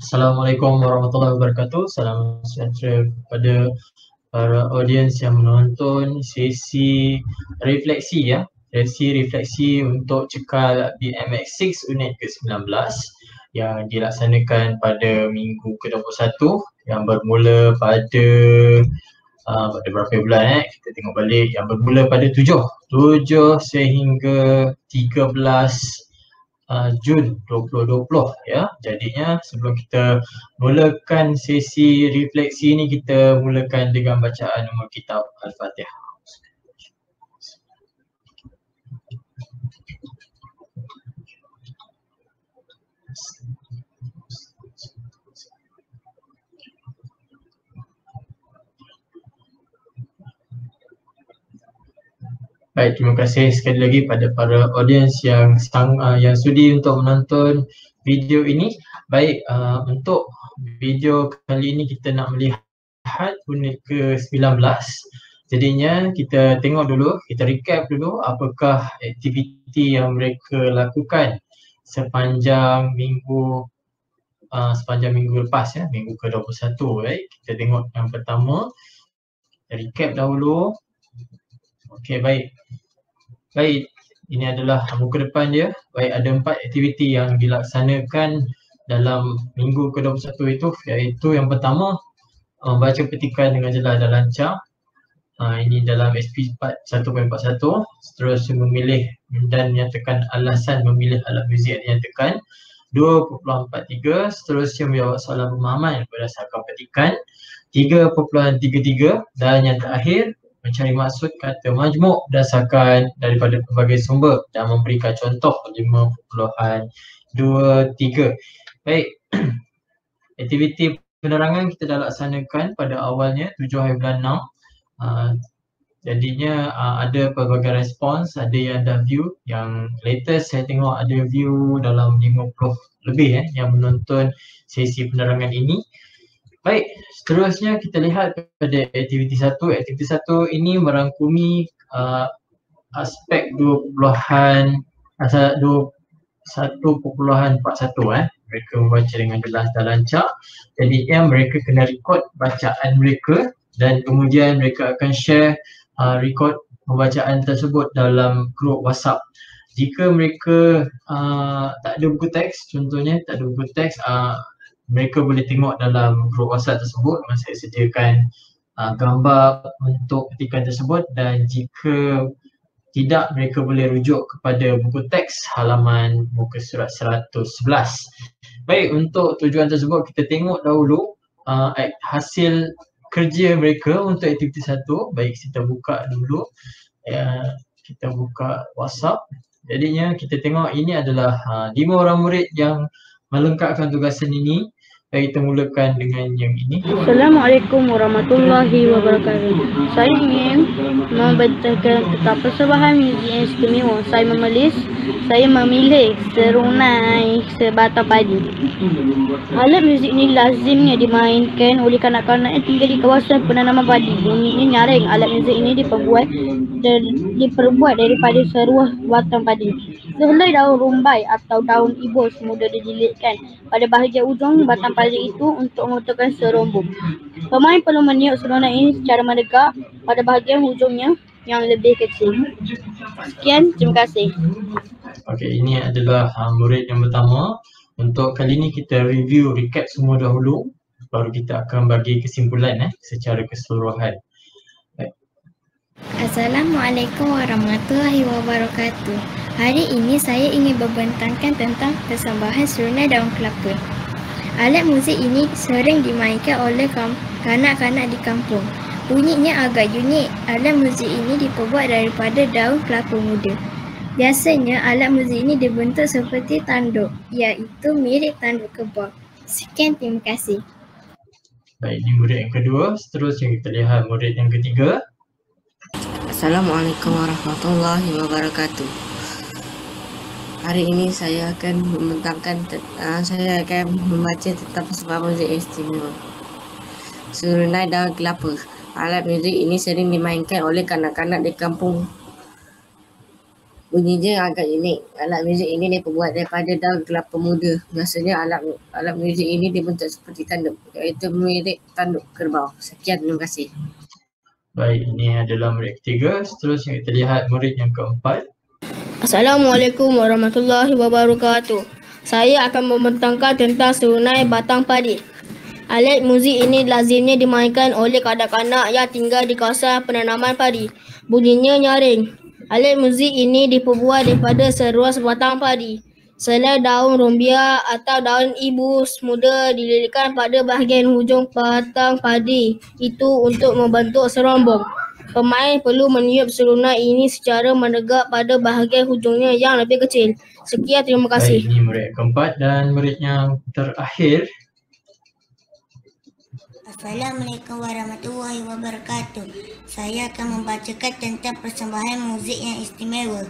Assalamualaikum warahmatullahi wabarakatuh. Salam sejahtera kepada para audiens yang menonton sesi refleksi sesi refleksi untuk cekal BMX6 unit ke-19 yang dilaksanakan pada minggu ke-21 yang bermula pada berapa bulan kita tengok balik, yang bermula pada 7 sehingga 13 Jun 2020 ya. Jadinya sebelum kita mulakan sesi refleksi ni, kita mulakan dengan bacaan umul kitab Al-Fatihah. Baik, terima kasih sekali lagi pada para audiens yang sudi untuk menonton video ini. Baik, untuk video kali ini kita nak melihat unit ke-19. Jadinya kita tengok dulu, kita recap dulu apakah aktiviti yang mereka lakukan sepanjang minggu lepas ya, minggu ke-21. Baik, kita tengok yang pertama, kita recap dahulu. Okey, baik. Ini adalah muka depan dia. Baik, ada 4 aktiviti yang dilaksanakan dalam minggu ke-21 itu, iaitu yang pertama, baca petikan dengan jelas dan lancar. Ini dalam SP 1.41. Seterusnya memilih dan menyatakan alasan memilih alat muzik yang dinyatakan 2.43. Seterusnya menjawab soalan pemahaman berdasarkan petikan 3.33. Dan yang terakhir, mencari maksud kata majmuk berdasarkan daripada pelbagai sumber dan memberikan contoh 5.23. Baik, aktiviti penerangan kita dah laksanakan pada awalnya 7 hari bulan 6. Jadinya ada pelbagai respons, ada yang dah view, yang latest saya tengok ada view dalam 50 lebih yang menonton sesi penerangan ini. Baik, seterusnya kita lihat pada aktiviti 1. Aktiviti 1 ini merangkumi aspek 1.41. Mereka membaca dengan jelas dan lancar. Jadi mereka kena record bacaan mereka dan kemudian mereka akan share record pembacaan tersebut dalam grup WhatsApp. Jika mereka tak ada buku teks, contohnya tak ada buku teks, mereka boleh tengok dalam grup WhatsApp tersebut. Saya sediakan gambar untuk petikan tersebut, dan jika tidak, mereka boleh rujuk kepada buku teks halaman muka surat 111. Baik, untuk tujuan tersebut kita tengok dahulu hasil kerja mereka untuk aktiviti 1. Baik, kita buka dulu, kita buka WhatsApp. Jadinya kita tengok ini adalah 5 orang murid yang melengkapkan tugasan ini. Baik, kita mulakan dengan yang ini. Assalamualaikum warahmatullahi wabarakatuh. Saya ingin membentangkan tentang persembahan muzik yang istimewa. Saya memilih serunai sebatang padi. Alat muzik ini lazimnya dimainkan oleh kanak-kanak yang tinggal di kawasan penanaman padi. Bunyinya nyaring. Alat muzik ini diperbuat daripada seruah batang padi. Sehelai daun rumbai atau daun ibus mudah dijilitkan pada bahagian ujung batang padi itu untuk membentukkan serumbung. Pemain perlu meniup serunai ini secara mendekat pada bahagian hujungnya yang lebih kecil. Sekian, terima kasih. Okey, ini adalah murid yang pertama. Untuk kali ini kita review, recap semua dahulu, baru kita akan bagi kesimpulan secara keseluruhan. Assalamualaikum warahmatullahi wabarakatuh. Hari ini saya ingin membentangkan tentang persembahan serunai daun kelapa. Alat muzik ini sering dimainkan oleh kanak-kanak di kampung. Bunyinya agak unik. Alat muzik ini diperbuat daripada daun kelapa muda. Biasanya alat muzik ini dibentuk seperti tanduk, iaitu mirip tanduk kebab. Sekian, terima kasih. Baik, ini murid yang kedua. Seterusnya kita lihat murid yang ketiga. Assalamualaikum warahmatullahi wabarakatuh. Hari ini saya akan membaca tentang persembahan muzik istimewa serunai daun kelapa. Alat muzik ini sering dimainkan oleh kanak-kanak di kampung. Bunyinya agak unik. Alat muzik ini diperbuat daripada daun kelapa muda. Biasanya alat muzik ini dibentuk seperti tanduk, iaitu mirip tanduk kerbau. Sekian, terima kasih. Baik, ini adalah murid ketiga. Seterusnya kita lihat murid yang keempat. Assalamualaikum warahmatullahi wabarakatuh. Saya akan membentangkan tentang serunai batang padi. Alat muzik ini lazimnya dimainkan oleh kanak-kanak yang tinggal di kawasan penanaman padi. Bunyinya nyaring. Alat muzik ini diperbuat daripada seruas batang padi. Selai daun rumbia atau daun ibus muda dililitkan pada bahagian hujung batang padi itu untuk membentuk serombong. Pemain perlu meniup serunai ini secara menegak pada bahagian hujungnya yang lebih kecil. Sekian, terima kasih. Baik, ini murid keempat dan murid yang terakhir. Assalamualaikum warahmatullahi wabarakatuh. Saya akan membacakan tentang persembahan muzik yang istimewa.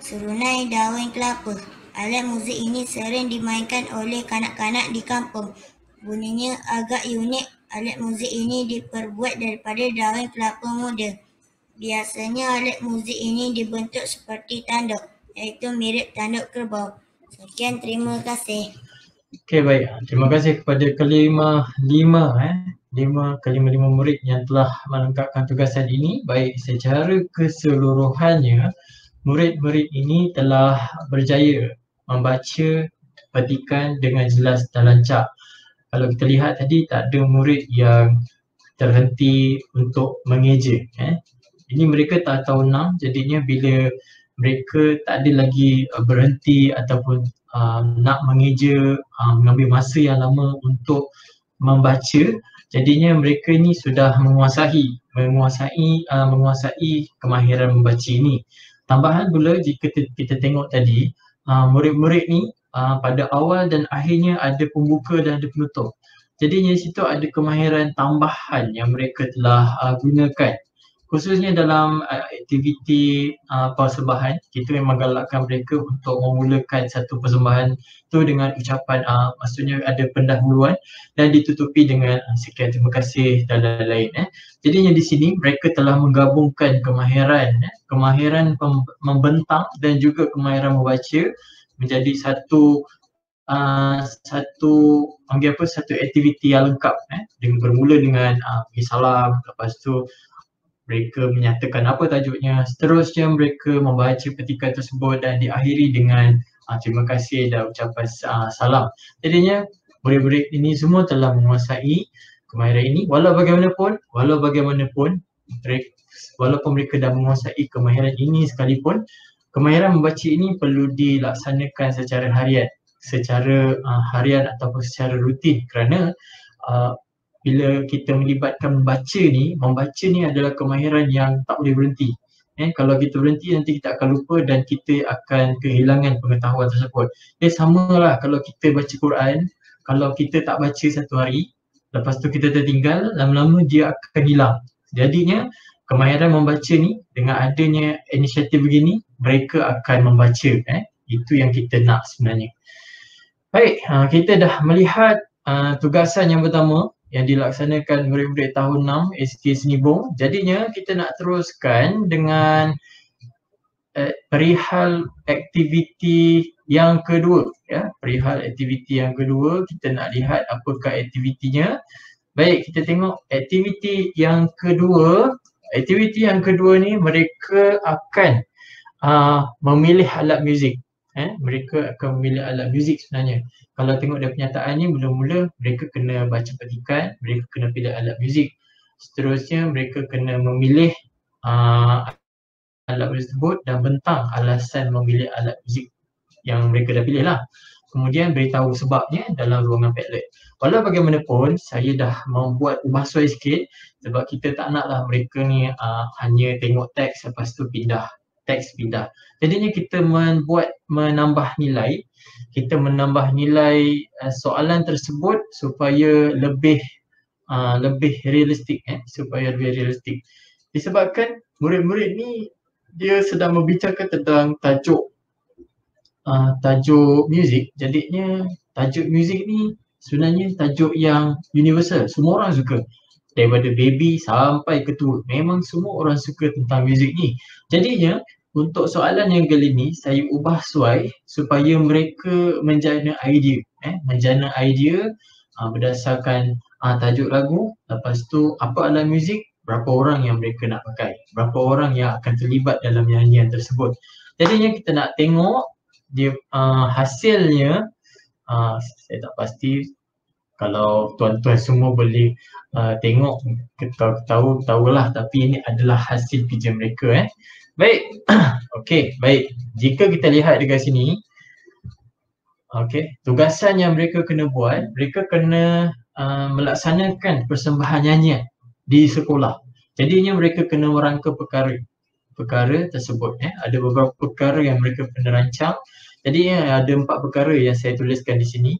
Serunai daun kelapa. Alat muzik ini sering dimainkan oleh kanak-kanak di kampung. Bunyinya agak unik. Alat muzik ini diperbuat daripada daun kelapa muda. Biasanya alat muzik ini dibentuk seperti tanduk, iaitu mirip tanduk kerbau. Sekian, terima kasih. Okey, baik. Terima kasih kepada kelima murid yang telah melengkapkan tugasan ini. Baik, secara keseluruhannya murid-murid ini telah berjaya membaca petikan dengan jelas dan lancar. Kalau kita lihat tadi, tak ada murid yang terhenti untuk mengeja. Ini mereka tak tahu 6, jadinya bila mereka tak ada lagi berhenti ataupun nak mengeja, mengambil masa yang lama untuk membaca, jadinya mereka ni sudah menguasai kemahiran membaca ini. Tambahan pula, jika kita tengok tadi, murid-murid ni pada awal dan akhirnya ada pembuka dan ada penutup. Jadinya situ ada kemahiran tambahan yang mereka telah gunakan. Khususnya dalam aktiviti persembahan, kita memang galakkan mereka untuk memulakan satu persembahan tu dengan ucapan, maksudnya ada pendahuluan dan ditutupi dengan sekian, terima kasih dan lain-lain. Jadinya di sini mereka telah menggabungkan kemahiran membentang dan juga kemahiran membaca menjadi satu aktiviti yang lengkap, dengan bermula dengan bagi salam, lepas tu mereka menyatakan apa tajuknya, seterusnya mereka membaca petikan tersebut dan diakhiri dengan terima kasih dan ucapan salam. Jadinya murid-murid ini semua telah menguasai kemahiran ini. Walau bagaimanapun walaupun mereka dah menguasai kemahiran ini sekalipun, kemahiran membaca ini perlu dilaksanakan secara harian ataupun secara rutin, kerana bila kita melibatkan membaca ni adalah kemahiran yang tak boleh berhenti. Kalau kita berhenti, nanti kita akan lupa dan kita akan kehilangan pengetahuan tersebut. Samalah kalau kita baca Quran, kalau kita tak baca satu hari, lepas tu kita tertinggal, lama-lama dia akan hilang. Jadinya kemahiran membaca ni, dengan adanya inisiatif begini, mereka akan membaca. Itu yang kita nak sebenarnya. Baik, kita dah melihat tugasan yang pertama yang dilaksanakan murid-murid tahun 6 SK Senibong. Jadinya kita nak teruskan dengan perihal aktiviti yang kedua. Perihal aktiviti yang kedua, kita nak lihat apakah aktivitinya. Baik, kita tengok aktiviti yang kedua. Aktiviti yang kedua ni mereka akan memilih alat muzik. Mereka akan memilih alat muzik sebenarnya. Kalau tengok dari pernyataan ni, mula-mula mereka kena baca petikan, mereka kena pilih alat muzik. Seterusnya mereka kena memilih alat muzik tersebut dan bentang alasan memilih alat muzik yang mereka dah pilih lah. Kemudian beritahu sebabnya dalam ruangan Padlet. Walau bagaimanapun, saya dah membuat ubah suai sikit sebab kita tak naklah mereka ni hanya tengok teks lepas tu pindah. Jadinya kita menambah nilai soalan tersebut supaya lebih realistik, disebabkan murid-murid ni dia sedang membicarakan tentang tajuk muzik. Jadinya tajuk muzik ni sebenarnya tajuk yang universal, semua orang suka. daripada baby sampai ke tua. Memang semua orang suka tentang muzik ni. Jadinya untuk soalan yang kali ni saya ubah suai supaya mereka menjana idea. Menjana idea berdasarkan tajuk lagu, lepas tu apa alat muzik, berapa orang yang mereka nak pakai, berapa orang yang akan terlibat dalam nyanyian tersebut. Jadinya kita nak tengok dia hasilnya. Saya tak pasti kalau tuan-tuan semua boleh tengok, tahulah, tapi ini adalah hasil kerja mereka. Baik. Okey, baik. Jika kita lihat dekat sini, okey, tugasan yang mereka kena buat, mereka kena melaksanakan persembahan nyanyian di sekolah. Jadinya mereka kena merangka perkara tersebut. Ada beberapa perkara yang mereka kena rancang. Jadi ada 4 perkara yang saya tuliskan di sini.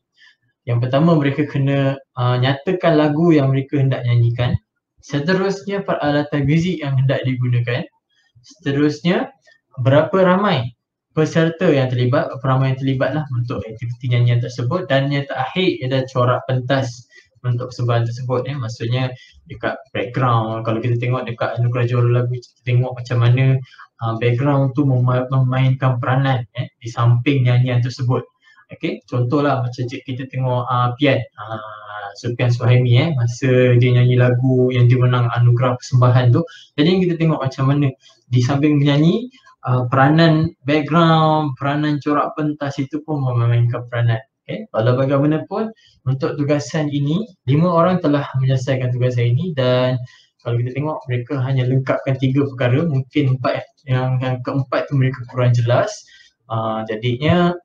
Yang pertama, mereka kena nyatakan lagu yang mereka hendak nyanyikan. Seterusnya, peralatan muzik yang hendak digunakan. Seterusnya, berapa ramai peserta yang terlibat, berapa ramai yang terlibat lah untuk aktiviti nyanyian tersebut. Dan yang terakhir adalah corak pentas untuk persembahan tersebut. Maksudnya dekat background, kalau kita tengok dekat anugerah juara lagu, kita tengok macam mana background tu memainkan peranan di samping nyanyian tersebut. Okay, contohlah macam kita tengok Pian, Supian Suhaimi masa dia nyanyi lagu yang dia menang anugerah persembahan tu. Jadi kita tengok macam mana di samping menyanyi, peranan background, peranan corak pentas itu pun memainkan peranan. Okay, walau bagaimanapun untuk tugasan ini 5 orang telah menyelesaikan tugasan ini, dan kalau kita tengok mereka hanya lengkapkan 3 perkara, mungkin 4 yang keempat tu mereka kurang jelas. Jadinya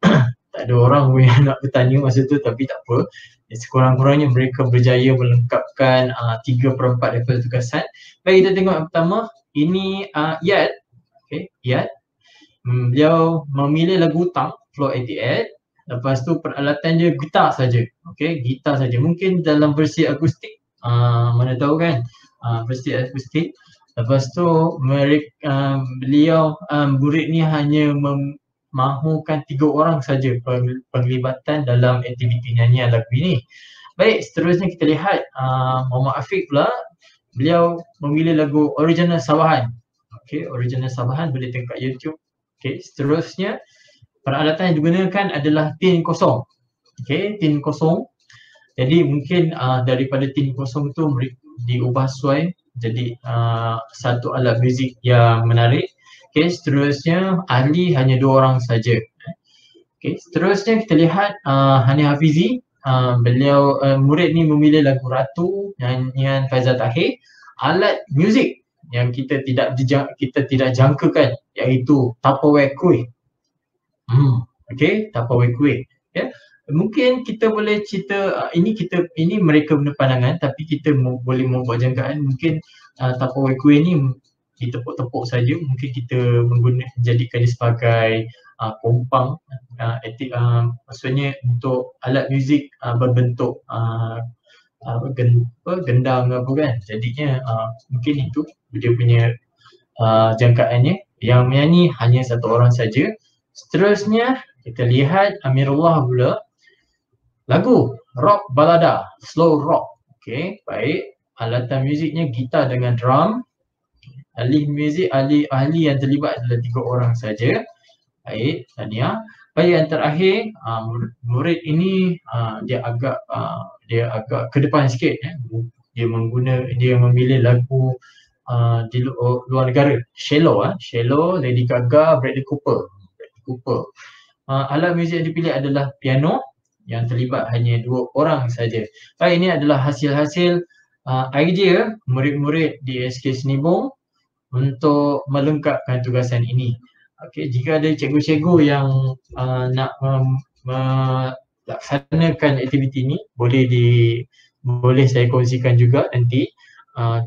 tak ada orang pun yang nak bertanya masa tu, tapi tak apa. Sekurang-kurangnya mereka berjaya melengkapkan 3/4 daripada tugasan. Baik, kita tengok yang pertama. Ini Iyad. Okay, Iyad. Beliau memilih lagu Hutang, Floor 88. Lepas tu peralatan dia gitar saja. Okay, gitar saja. Mungkin dalam versi akustik. Mana tahu kan. Versi akustik. Lepas tu beliau murid ni hanya mahukan 3 orang saja penglibatan dalam aktiviti nyanyian lagu ini. Baik, seterusnya kita lihat Muhammad Afiq pula. Beliau memilih lagu Original Sabahan. Okay, Original Sabahan boleh tengok kat YouTube. Okay, seterusnya peralatan yang digunakan adalah tin kosong. Okay, tin kosong. Jadi mungkin daripada tin kosong tu diubah suai jadi satu alat muzik yang menarik. Okay, seterusnya ahli hanya 2 orang saja. Okay, seterusnya kita lihat Hani Hafizi. Beliau murid ni memilih lagu Ratu, nyanyian Faizal Tahir. Alat muzik yang kita tidak jangkakan iaitu Tupperware kuih. Okay, Tupperware kuih. Ya. Mungkin kita boleh cerita ini mereka punya pandangan, tapi kita boleh membuat jangkaan. Mungkin Tupperware kuih ni ditepuk-tepuk saja, mungkin kita jadikan dia sebagai kompang, maksudnya untuk alat muzik berbentuk gendang apa kan. Jadinya mungkin itu dia punya jangkaannya. Yang menyanyi hanya 1 orang saja. Seterusnya kita lihat Amirullah pula, lagu rock balada, slow rock. Okay, baik. Alatan muziknya gitar dengan drum. Ahli muzik, ahli yang terlibat adalah 3 orang saja. Baik, Tania. Baik, yang terakhir murid ini dia agak ke depan sikit. Dia memilih lagu di luar negara. Shallow, Lady Gaga, Bradley Cooper. Alat muzik yang dipilih adalah piano, yang terlibat hanya 2 orang saja. Baik, ini adalah hasil-hasil idea murid-murid di SK Senibong untuk melengkapkan tugasan ini. Okey, jika ada cikgu-cikgu yang nak melaksanakan aktiviti ini, boleh saya kongsikan juga nanti.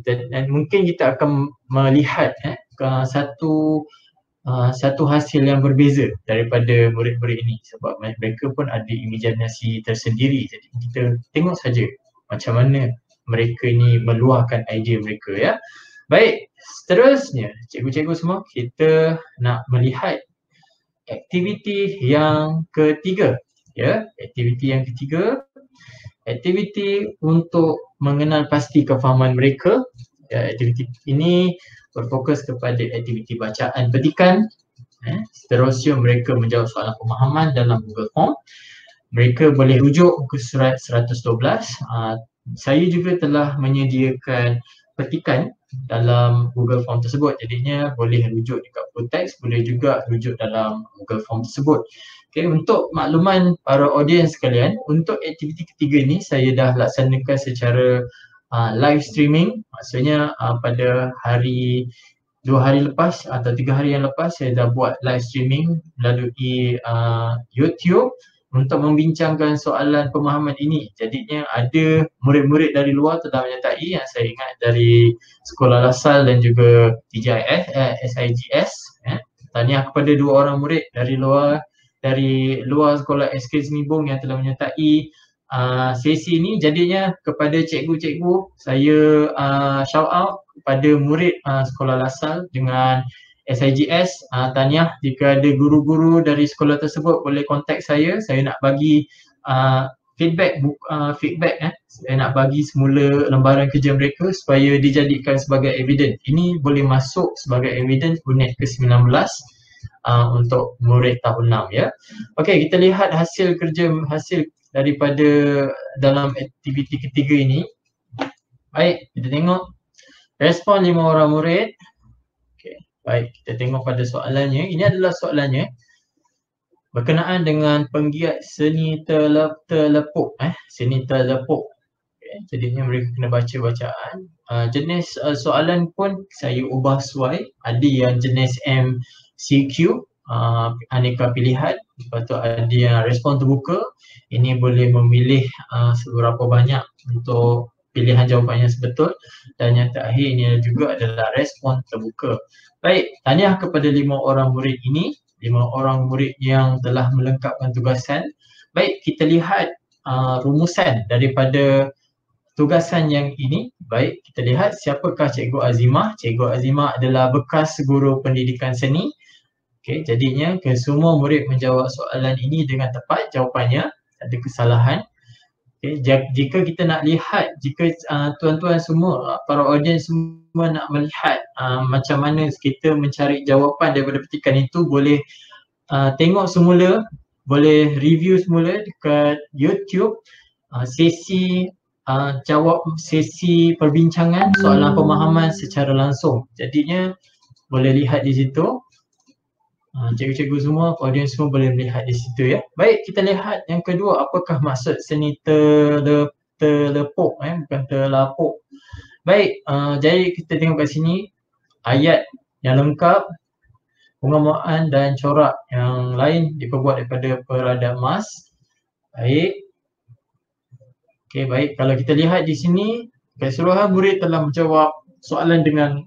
Dan mungkin kita akan melihat satu hasil yang berbeza daripada murid-murid ini, sebab mereka pun ada imajinasi tersendiri. Jadi kita tengok saja macam mana mereka ini meluahkan idea mereka, ya. Baik, seterusnya cikgu-cikgu semua, kita nak melihat aktiviti yang ketiga, ya. Aktiviti yang ketiga Aktiviti untuk mengenal pasti kefahaman mereka. Aktiviti ini berfokus kepada aktiviti bacaan petikan. Seterusnya mereka menjawab soalan pemahaman dalam Google Form. Mereka boleh rujuk muka surat 112. Saya juga telah menyediakan petikan dalam Google Form tersebut. Jadinya boleh rujuk dekat full text, boleh juga rujuk dalam Google Form tersebut. Okay, untuk makluman para audiens sekalian, untuk aktiviti ketiga ni saya dah laksanakan secara live streaming. Maksudnya pada 2 hari lepas atau 3 hari yang lepas saya dah buat live streaming melalui YouTube untuk membincangkan soalan pemahaman ini. Jadinya ada murid-murid dari luar telah menyertai, yang saya ingat dari Sekolah Lasal dan juga TJIS, SIGS. Tahniah kepada 2 orang murid dari luar Sekolah SK Senibong yang telah menyertai sesi ini. Jadinya kepada cikgu-cikgu saya shout out kepada murid Sekolah Lasal dengan SIGS. Tahniah, jika ada guru-guru dari sekolah tersebut boleh kontak saya nak bagi feedback. Saya nak bagi semula lembaran kerja mereka supaya dijadikan sebagai evidence. Ini boleh masuk sebagai evidence unit ke-19 untuk murid tahun 6 ya. Okey, kita lihat hasil daripada dalam aktiviti ketiga ini. Baik, kita tengok respon 5 orang murid. Okey, baik, kita tengok pada soalannya. Ini adalah soalannya berkenaan dengan penggiat seni terlepuk. Seni terlepuk. Okay, jadinya mereka kena baca bacaan. Jenis soalan pun saya ubah sesuai. Ada yang jenis MCQ, aneka pilihan. Lepas tu ada yang respon terbuka. Ini boleh memilih seberapa banyak untuk pilihan jawapan yang sebetul. Dan yang terakhir ini juga adalah respon terbuka. Baik, tahniah kepada 5 orang murid ini. 5 orang murid yang telah melengkapkan tugasan. Baik, kita lihat rumusan daripada tugasan yang ini. Baik, kita lihat siapakah Cikgu Azimah. Cikgu Azimah adalah bekas guru pendidikan seni. Okey, jadinya semua murid menjawab soalan ini dengan tepat jawapannya. Ada kesalahan. Okay, jika kita nak lihat, jika tuan-tuan semua, para audiens semua nak melihat macam mana kita mencari jawapan daripada petikan itu, boleh tengok semula, boleh review semula dekat YouTube sesi sesi perbincangan soalan pemahaman secara langsung. Jadinya boleh lihat di situ. Cikgu-cikgu semua, audiens semua boleh melihat di situ ya. Baik, kita lihat yang kedua, apakah maksud seni terlepuk, bukan terlapuk. Baik, jadi kita tengok kat sini ayat yang lengkap, pengamaan dan corak yang lain diperbuat daripada peradab emas. Baik. Okey, baik, kalau kita lihat di sini, keseluruhan murid telah menjawab soalan dengan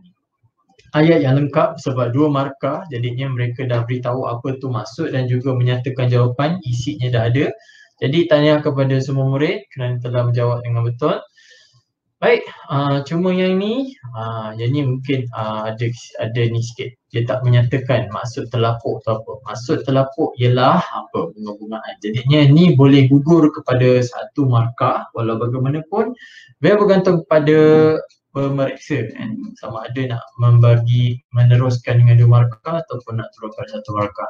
ayat yang lengkap sebab 2 markah. Jadinya mereka dah beritahu apa tu maksud dan juga menyatakan jawapan, isinya dah ada. Jadi tahniah kepada semua murid kerana telah menjawab dengan betul. Baik, cuma yang ni mungkin ada ni sikit. Dia tak menyatakan maksud terlapuk tu apa. Maksud terlapuk ialah apa, bunga-bungaan. Jadinya ni boleh gugur kepada 1 markah. Walau bagaimanapun, dia bergantung kepada pemeriksa sama ada nak meneruskan dengan 2 markah ataupun nak turunkan 1 markah.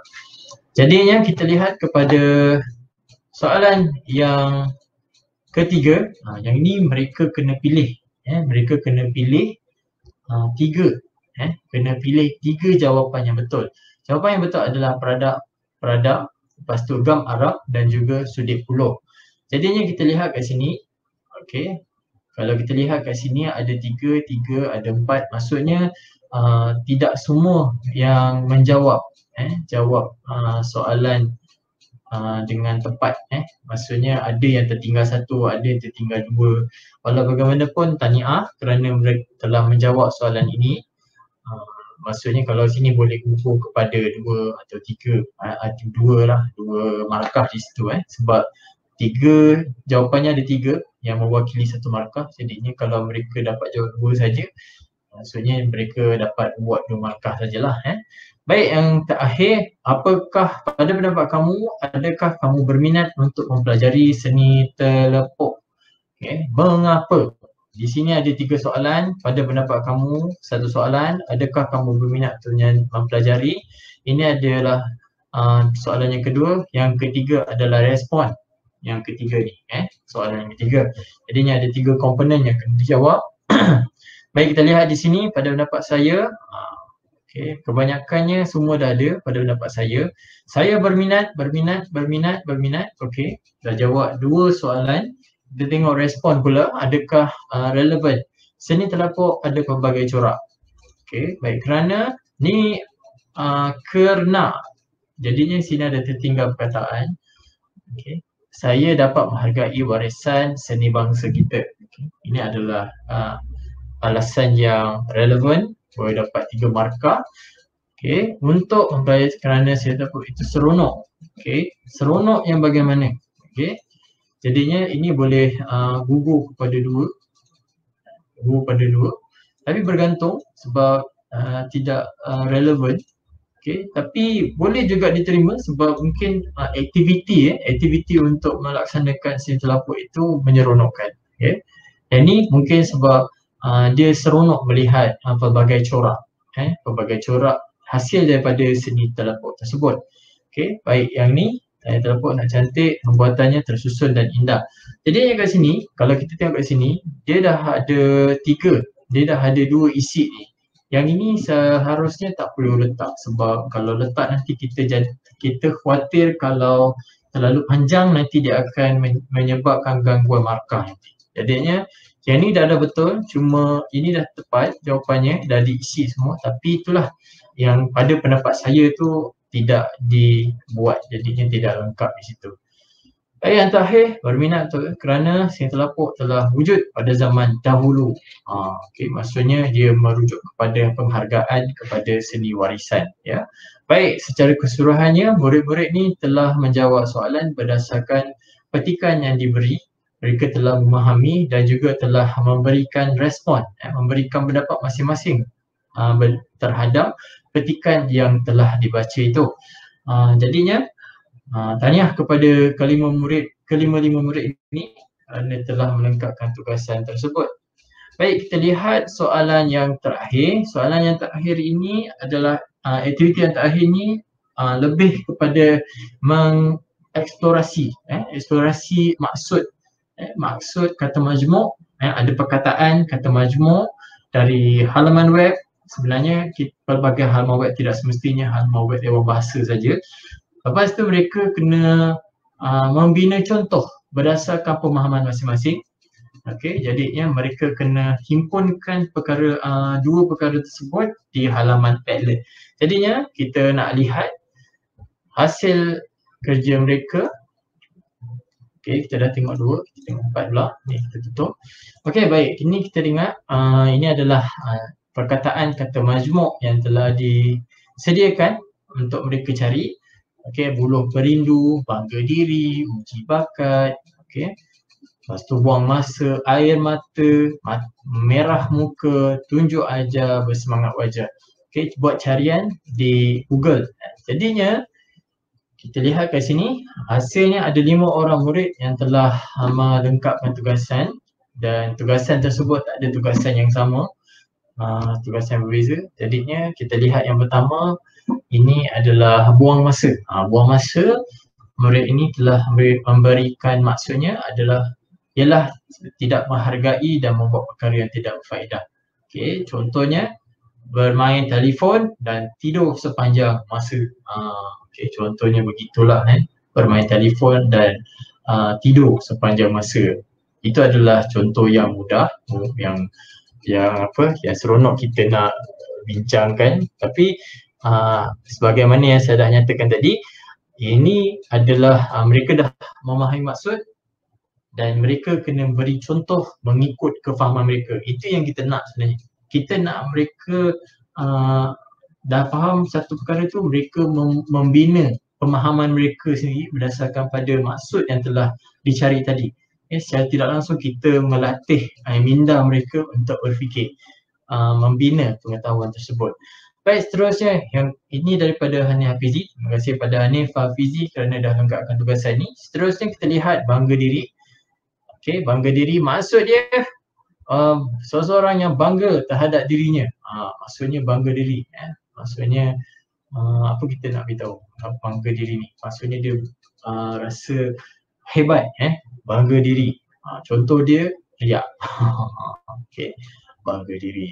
Jadinya kita lihat kepada soalan yang ketiga. Yang ini mereka kena pilih. Mereka kena pilih 3. Kena pilih 3 jawapan yang betul. Jawapan yang betul adalah peradab, lepas tu gam Arab dan juga sudut puluh. Jadinya kita lihat kat sini. Okey. Kalau kita lihat kat sini ada 3, ada 4. Maksudnya tidak semua yang menjawab soalan dengan tepat. Maksudnya ada yang tertinggal 1, ada yang tertinggal 2. Walau bagaimanapun tahniah kerana mereka telah menjawab soalan ini. Maksudnya kalau sini boleh gugur kepada 2 atau 3. Ada 2 lah, 2 markah di situ sebab 3 jawapannya ada 3 yang mewakili 1 markah. Jadinya kalau mereka dapat jawab 2 saja, maksudnya mereka dapat buat 2 markah sajalah. Baik, yang terakhir, apakah pada pendapat kamu, adakah kamu berminat untuk mempelajari seni terlepuk? Okay. Mengapa? Di sini ada 3 soalan. Pada pendapat kamu, 1 soalan, adakah kamu berminat untuk mempelajari? Ini adalah soalan yang kedua. Yang ketiga adalah respon. Yang ketiga ni, soalan yang ketiga. Jadinya ada 3 komponen yang kena dijawab. Baik, kita lihat di sini pada pendapat saya, kebanyakannya semua dah ada pada pendapat saya. Saya berminat. Okey, dah jawab 2 soalan. Kita tengok respon pula, adakah relevan. Seni terlapuk ada pelbagai corak. Okey, baik, kerana ni kerana. Jadinya sini ada tertinggal perkataan. Okey. Saya dapat menghargai warisan seni bangsa kita. Okay. Ini adalah alasan yang relevan. Boleh dapat 3 markah. Okay. Untuk membayar kerana saya dapat itu seronok. Okay. Seronok yang bagaimana? Okay. Jadinya ini boleh gugur kepada 2. Gugur pada 2. Tapi bergantung sebab tidak relevan. Okay. Tapi boleh juga diterima sebab mungkin aktiviti untuk melaksanakan seni terlapuk itu menyeronokkan. Okay. Dan ni mungkin sebab dia seronok melihat pelbagai corak, pelbagai corak hasil daripada seni terlapuk tersebut. Okay. Baik, yang ni seni terlapuk nak cantik, pembuatannya tersusun dan indah. Jadi yang kat sini, kalau kita tengok kat sini, dia dah ada 3, dia dah ada 2 isi ni. Yang ini seharusnya tak perlu letak sebab kalau letak nanti kita khawatir kalau terlalu panjang nanti dia akan menyebabkan gangguan markah nanti. Jadinya yang ni dah ada betul, cuma ini dah tepat jawapannya, dah diisi semua, tapi itulah yang pada pendapat saya tu tidak dibuat, jadinya tidak lengkap di situ. Yang terakhir, berminat kerana seni terlapuk telah wujud pada zaman dahulu. Okay, maksudnya dia merujuk kepada penghargaan kepada seni warisan. Ya. Baik, secara keseluruhannya murid-murid ni telah menjawab soalan berdasarkan petikan yang diberi. Mereka telah memahami dan juga telah memberikan respon, memberikan pendapat masing-masing terhadap petikan yang telah dibaca itu. Jadinya tahniah kepada kelima murid ini kerana telah melengkapkan tugasan tersebut. Baik, kita lihat soalan yang terakhir. Soalan yang terakhir ini adalah aktiviti yang terakhir ini lebih kepada mengeksplorasi, eksplorasi maksud kata majmuk. Ada perkataan kata majmuk dari halaman web. Sebenarnya pelbagai halaman web, tidak semestinya halaman web Dewan Bahasa saja. Lepas tu mereka kena membina contoh berdasarkan pemahaman masing-masing. Okey, jadinya mereka kena himpunkan dua perkara tersebut di halaman Padlet. Jadinya kita nak lihat hasil kerja mereka. Okey, kita dah tengok 2, kita tengok 4 pula. Ni kita tutup. Okey, baik. Ini kita ingat ini adalah perkataan kata majmuk yang telah disediakan untuk mereka cari. Okey, buluh perindu, bangga diri, uji bakat, okey. Lepas tu buang masa, air mata, merah muka, tunjuk ajar, bersemangat wajah. Okey, buat carian di Google. Jadinya kita lihat kat sini, hasilnya ada 5 orang murid yang telah melengkapkan tugasan dan tugasan tersebut tak ada tugasan yang sama. Tugasan berbeza. Jadinya kita lihat yang pertama, ini adalah buang masa. Buang masa, murid ini telah memberikan maksudnya ialah tidak menghargai dan membuat perkara yang tidak berfaedah. Okey, contohnya bermain telefon dan tidur sepanjang masa. Okey, contohnya begitulah bermain telefon dan tidur sepanjang masa. Itu adalah contoh yang mudah, yang seronok kita nak bincangkan. Tapi sebagaimana yang saya dah nyatakan tadi, ini adalah mereka dah memahami maksud dan mereka kena beri contoh mengikut kefahaman mereka. Itu yang kita nak sebenarnya. Kita nak mereka dah faham satu perkara tu, mereka membina pemahaman mereka sendiri berdasarkan pada maksud yang telah dicari tadi. Secara tidak langsung kita melatih minda mereka untuk berfikir, membina pengetahuan tersebut. Baik, seterusnya yang ini daripada Hanif Hafizi. Terima kasih kepada Hanif Hafizi kerana dah lengkapkan tugasan ini. Seterusnya kita lihat bangga diri. Okey, bangga diri maksud dia seseorang yang bangga terhadap dirinya. Maksudnya bangga diri. Maksudnya apa kita nak beritahu bangga diri ni? Maksudnya dia rasa hebat, bangga diri. Contoh dia riak. Okey, bangga diri.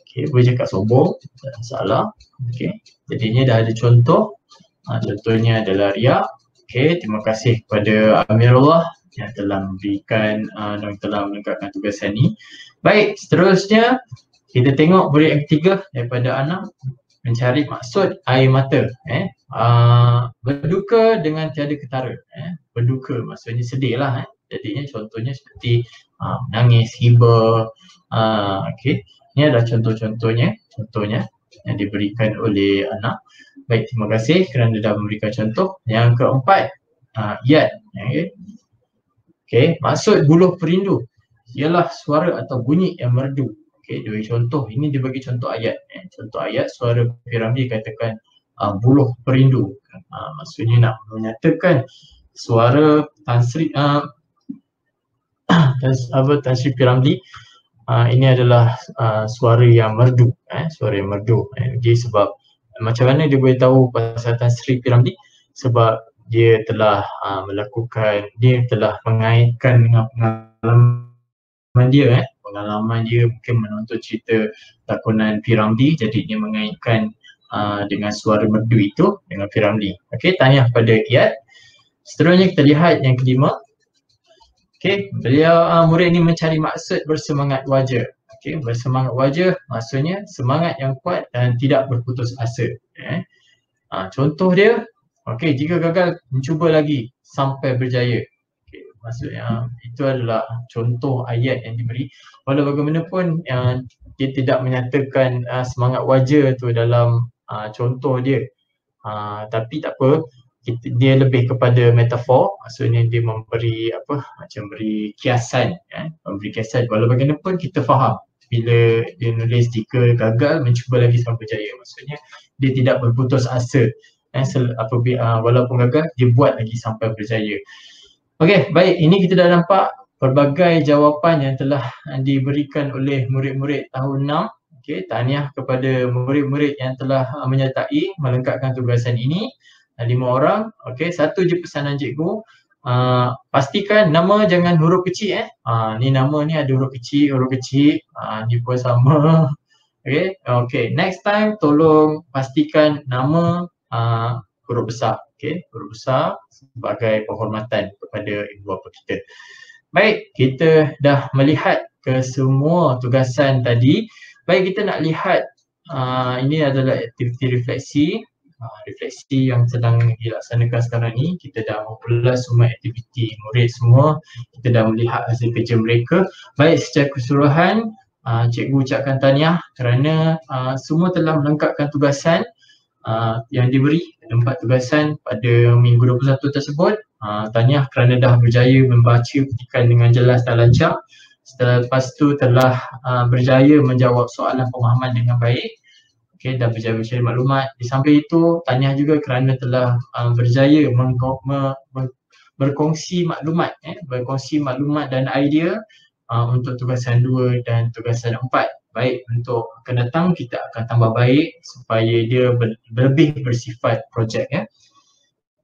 Okey, boleh cakap sombong, tak salah. Okey, jadinya dah ada contoh. Contohnya adalah riak. Okey, terima kasih kepada Amirullah yang telah memberikan dan telah melengkapkan tugasan ni. Baik, seterusnya kita tengok murid yang ketiga daripada Ana, mencari maksud air mata. Berduka dengan tiada ketara. Berduka maksudnya sedih lah. Jadinya contohnya seperti menangis, hiba. Okey, ini adalah contohnya yang diberikan oleh Ana. Baik, terima kasih kerana dah memberikan contoh. Yang keempat, iyat. Okey, maksud buluh perindu ialah suara atau bunyi yang merdu. Okey, dua contoh. Ini dia bagi contoh ayat. Contoh ayat suara Piramli katakan buluh perindu. Maksudnya nak menyatakan suara Tan Sri Piramli ini adalah suara yang merdu. Suara yang merdu. Jadi sebab macam mana dia boleh tahu pasal Tan Sri Piramli? Sebab dia telah dia telah mengaitkan dengan pengalaman dia. Pengalaman dia mungkin menonton cerita takunan Piramli, jadi dia mengaitkan dengan suara merdu itu dengan Piramli. Okey, tanya pada Iyad. Seterusnya kita lihat yang kelima. Okey, beliau murid ini mencari maksud bersemangat wajah. Okey, bersemangat wajah maksudnya semangat yang kuat dan tidak berputus asa. Contoh dia, okey, jika gagal mencuba lagi sampai berjaya. Okey, maksudnya itu adalah contoh ayat yang diberi. Walau bagaimanapun dia tidak menyatakan semangat wajah tu dalam contoh dia. Tapi tak apa, dia lebih kepada metafor, maksudnya dia memberi macam beri kiasan, memberi kiasan. Walau bagaimanapun kita faham bila dia nulis jika gagal mencuba lagi sampai berjaya, maksudnya dia tidak berputus asa. Walaupun gagal dia buat lagi sampai berjaya. Okey, baik, ini kita dah nampak pelbagai jawapan yang telah diberikan oleh murid-murid tahun 6. Okey, tahniah kepada murid-murid yang telah menyertai melengkapkan tugasan ini. 5 orang. Okey, satu je pesanan cikgu. Pastikan nama jangan huruf kecil. Ni nama ni ada huruf kecil. Ni pun sama. Okey, next time tolong pastikan nama huruf besar. Okey, huruf besar sebagai penghormatan kepada ibu bapa kita. Baik, kita dah melihat ke semua tugasan tadi. Baik, kita nak lihat ini adalah aktiviti refleksi. Refleksi yang sedang dilaksanakan sekarang ni. Kita dah mengulas semua aktiviti murid semua. Kita dah melihat hasil kerja mereka. Baik, secara keseluruhan cikgu ucapkan tahniah kerana semua telah melengkapkan tugasan yang diberi. Ada 4 tugasan pada minggu 21 tersebut. Tahniah kerana dah berjaya membaca petikan dengan jelas dan lancar. Setelah lepas tu telah berjaya menjawab soalan pemahaman dengan baik. Okey, dah berjaya mencari maklumat. Di samping itu, tahniah juga kerana telah berjaya berkongsi maklumat, berkongsi maklumat dan idea untuk tugasan 2 dan tugasan 4. Baik, untuk akan datang kita akan tambah baik supaya dia lebih bersifat projek.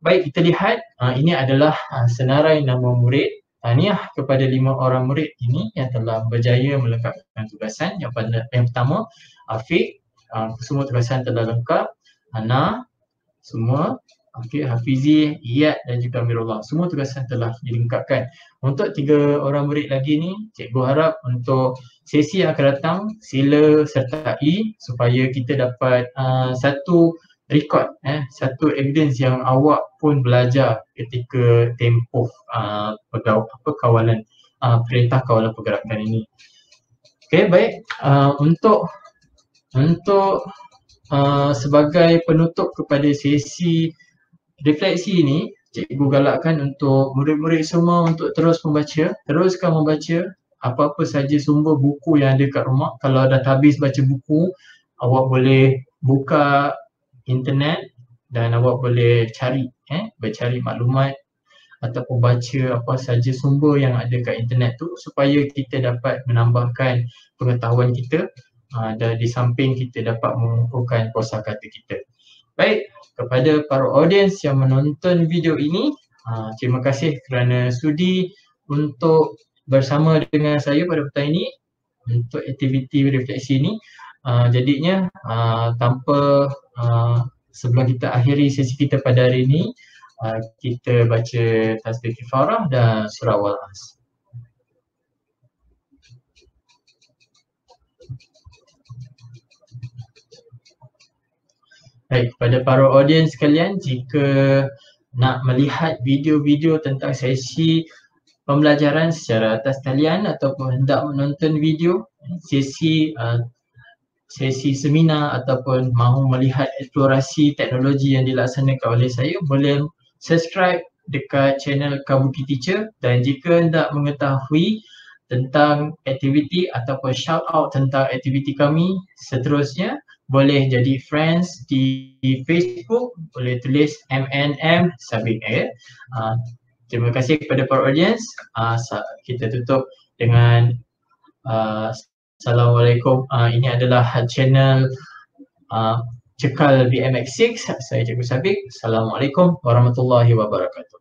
Baik, kita lihat ini adalah senarai nama murid. Tahniah kepada 5 orang murid ini yang telah berjaya melengkapkan tugasan. Yang pertama, Afiq. Semua tugasan telah lengkap. Ana, semua. Okey, Hafizi, Iyad dan juga Amirullah. Semua tugasan telah dilengkapkan. Untuk 3 orang murid lagi ni, cikgu harap untuk sesi yang akan datang sila sertai supaya kita dapat satu record, satu evidence yang awak pun belajar ketika tempoh kawalan perintah kawalan pergerakan ini. Okey, baik. Untuk sebagai penutup kepada sesi refleksi ini, cikgu galakkan untuk murid-murid semua untuk terus membaca, teruskan membaca apa-apa saja sumber buku yang ada kat rumah. Kalau dah habis baca buku, awak boleh buka internet dan awak boleh cari, bercari maklumat ataupun baca apa saja sumber yang ada kat internet tu supaya kita dapat menambahkan pengetahuan kita dan di samping kita dapat mengukuhkan kosakata kita. Baik, kepada para audiens yang menonton video ini, terima kasih kerana sudi untuk bersama dengan saya pada petang ini untuk aktiviti refleksi ini. Jadinya tanpa sebelum kita akhiri sesi kita pada hari ini, kita baca tasbih kifarah dan surah Wal-As. Baik, kepada para audiens sekalian, jika nak melihat video-video tentang sesi pembelajaran secara atas talian ataupun hendak menonton video sesi seminar ataupun mahu melihat eksplorasi teknologi yang dilaksanakan oleh saya, boleh subscribe dekat channel Kabuki Teacher, dan jika hendak mengetahui tentang aktiviti ataupun shout out tentang aktiviti kami seterusnya, boleh jadi friends di Facebook, boleh tulis MNM Sabik Air. Terima kasih kepada para audiens. Kita tutup dengan Assalamualaikum. Ini adalah channel Cekal BMX6. Saya Cikgu Sabik. Assalamualaikum warahmatullahi wabarakatuh.